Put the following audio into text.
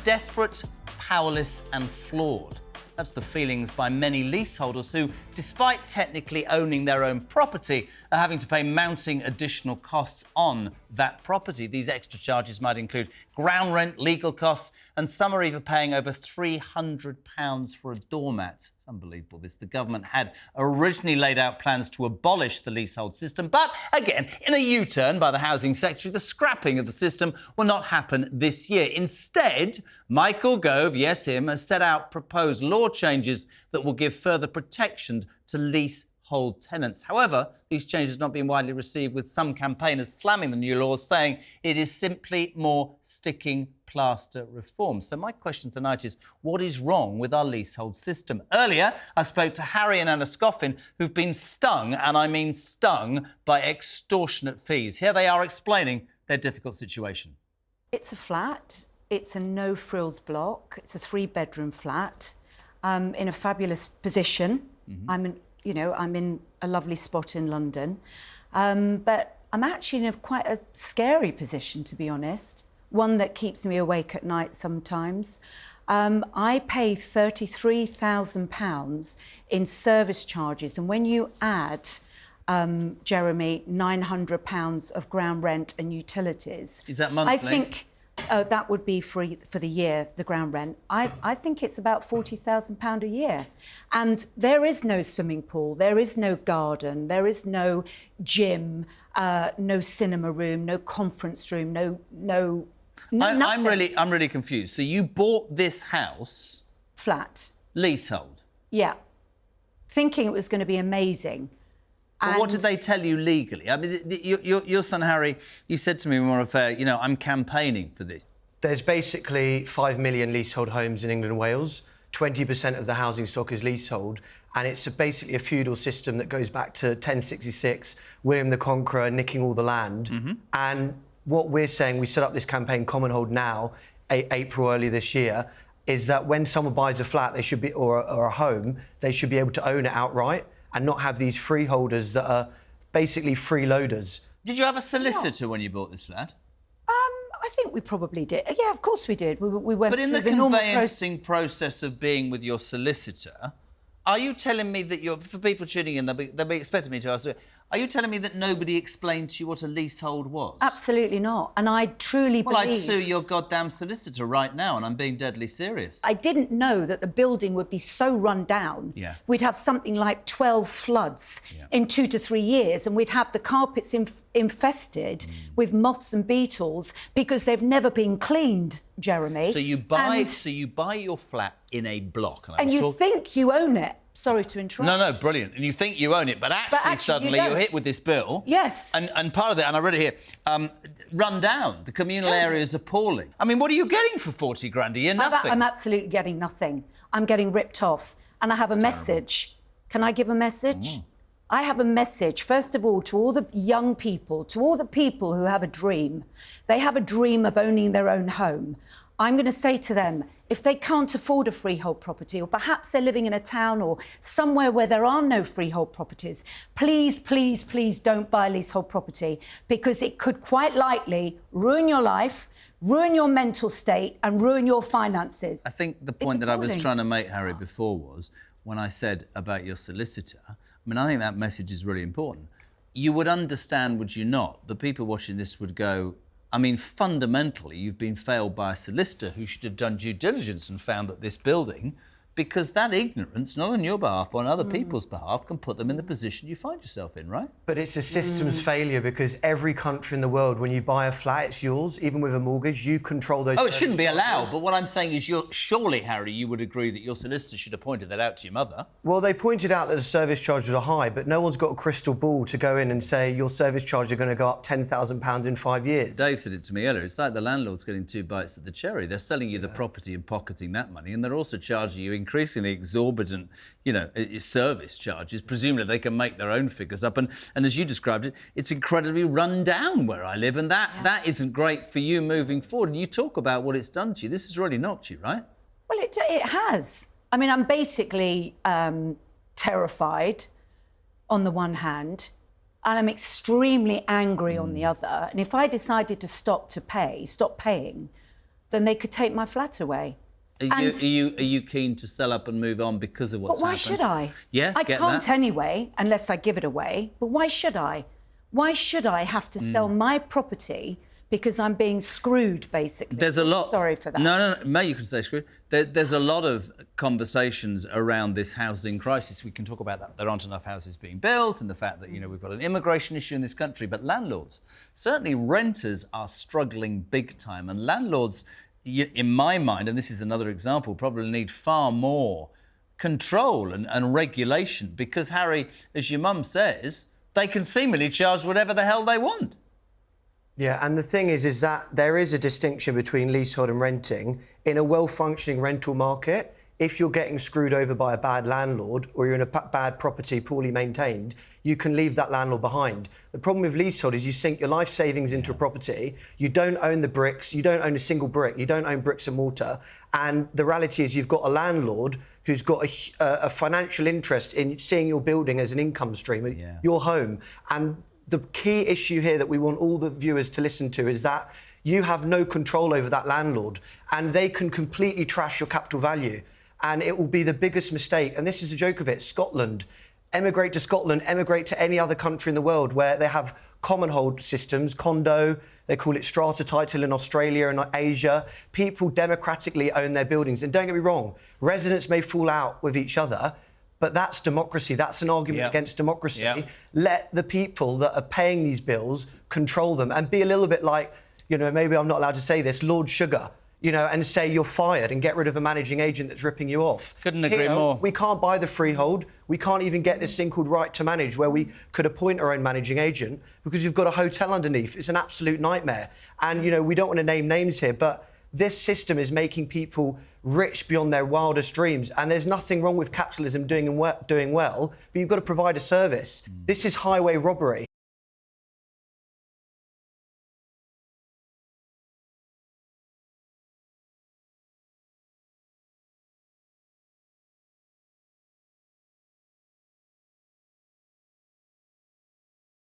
desperate, powerless and flawed. That's the feelings by many leaseholders who, despite technically owning their own property, are having to pay mounting additional costs on that property. These extra charges might include ground rent, legal costs, and some are even paying over £300 for a doormat. It's unbelievable this. The government had originally laid out plans to abolish the leasehold system, but again, in a U-turn by the Housing Secretary, the scrapping of the system will not happen this year. Instead, Michael Gove, yes him, has set out proposed law changes that will give further protection to leasehold tenants. However, these changes have not been widely received, with some campaigners slamming the new laws, saying it is simply more sticking plaster reform. So my question tonight is, what is wrong with our leasehold system? Earlier, I spoke to Harry and Anna Scoffin, who've been stung, and I mean stung, by extortionate fees. Here they are explaining their difficult situation. It's a flat. It's a no-frills block. It's a 3-bedroom flat in a fabulous position. I'm in a lovely spot in London. But I'm actually in quite a scary position, to be honest. One that keeps me awake at night sometimes. I pay £33,000 in service charges. And when you add, Jeremy, £900 of ground rent and utilities... Is that monthly? I think that would be for the year, the ground rent. I think it's about £40,000 a year. And there is no swimming pool, there is no garden, there is no gym, no cinema room, no conference room, no nothing. I'm really confused. So you bought this house... Flat. Leasehold? Yeah. Thinking it was going to be amazing. But what did they tell you legally? I mean, your son Harry, you said to me when we were on affair, you know, I'm campaigning for this. There's basically 5 million leasehold homes in England and Wales. 20% of the housing stock is leasehold, and it's basically a feudal system that goes back to 1066, William the Conqueror nicking all the land. And what we're saying, we set up this campaign, Common Hold Now, April early this year, is that when someone buys a flat, they should be, or a home, they should be able to own it outright and not have these freeholders that are basically freeloaders. Did you have a solicitor when you bought this flat? I think we probably did. Yeah, of course we did. We went But in through the normal conveyancing process of being with your solicitor, are you telling me that for people tuning in, they'll be expecting me to ask, are you telling me that nobody explained to you what a leasehold was? Absolutely not. And I truly believe... Well, I'd sue your goddamn solicitor right now, and I'm being deadly serious. I didn't know that the building would be so run down. Yeah. We'd have something like 12 floods in 2 to 3 years, and we'd have the carpets infested with moths and beetles because they've never been cleaned, Jeremy. So you buy your flat in a block. And you think you own it. Sorry to interrupt. No, brilliant. And you think you own it, but actually suddenly you're hit with this bill. Yes. And part of it, and I read it here, run down. The communal area is appalling. I mean, what are you getting for 40 grand a year? Nothing. I'm absolutely getting nothing. I'm getting ripped off. And I have a message. Can I give a message? I have a message, first of all, to all the young people, to all the people who have a dream. They have a dream of owning their own home. I'm going to say to them, if they can't afford a freehold property, or perhaps they're living in a town or somewhere where there are no freehold properties, please, please, please don't buy a leasehold property, because it could quite likely ruin your life, ruin your mental state and ruin your finances. I think the point that I was trying to make, Harry, before was when I said about your solicitor, I mean, I think that message is really important. You would understand, would you not, the people watching this would go, I mean, fundamentally, you've been failed by a solicitor who should have done due diligence and found that this building, because that ignorance, not on your behalf, but on other people's behalf, can put them in the position you find yourself in, right? But it's a systems failure, because every country in the world, when you buy a flat, it's yours, even with a mortgage, you control those... Oh, it shouldn't be allowed, but what I'm saying is surely, Harry, you would agree that your solicitor should have pointed that out to your mother. Well, they pointed out that the service charges are high, but no one's got a crystal ball to go in and say your service charges are going to go up £10,000 in 5 years. Dave said it to me earlier. It's like the landlord's getting 2 bites at the cherry. They're selling you the property and pocketing that money, and they're also charging you increasingly exorbitant, service charges. Presumably they can make their own figures up. And as you described it, it's incredibly run down where I live, and that isn't great for you moving forward. And you talk about what it's done to you. This has really knocked you, right? Well, it has. I mean, I'm basically terrified on the one hand, and I'm extremely angry on the other. And if I decided to stop paying, then they could take my flat away. Are you keen to sell up and move on because of what's But why happened? should I? Yeah, I get can't that. anyway, unless I give it away. But why should I? Why should I have to sell my property because I'm being screwed, basically? There's a lot. Sorry for that. No, mate, you can say screwed. There's a lot of conversations around this housing crisis. We can talk about that. There aren't enough houses being built, and the fact that we've got an immigration issue in this country. But landlords, certainly renters, are struggling big time, and landlords, in my mind, and this is another example, probably need far more control and regulation because, Harry, as your mum says, they can seemingly charge whatever the hell they want. Yeah, and the thing is that there is a distinction between leasehold and renting. In a well-functioning rental market, if you're getting screwed over by a bad landlord or you're in a bad property, poorly maintained, you can leave that landlord behind. The problem with leasehold is you sink your life savings into a property, you don't own the bricks, you don't own a single brick, you don't own bricks and mortar, and the reality is you've got a landlord who's got a financial interest in seeing your building as an income stream, your home. And the key issue here that we want all the viewers to listen to is that you have no control over that landlord and they can completely trash your capital value. And it will be the biggest mistake. And this is a joke of it. Scotland. Emigrate to Scotland, emigrate to any other country in the world where they have common hold systems, condo, they call it strata title in Australia and Asia. People democratically own their buildings. And don't get me wrong, residents may fall out with each other, but that's democracy. That's an argument against democracy. Let the people that are paying these bills control them and be a little bit like, maybe I'm not allowed to say this, Lord Sugar, and say you're fired and get rid of a managing agent that's ripping you off. Couldn't agree more. We can't buy the freehold. We can't even get this thing called right to manage where we could appoint our own managing agent because you've got a hotel underneath. It's an absolute nightmare. And, we don't want to name names here, but this system is making people rich beyond their wildest dreams. And there's nothing wrong with capitalism doing well, but you've got to provide a service. This is highway robbery.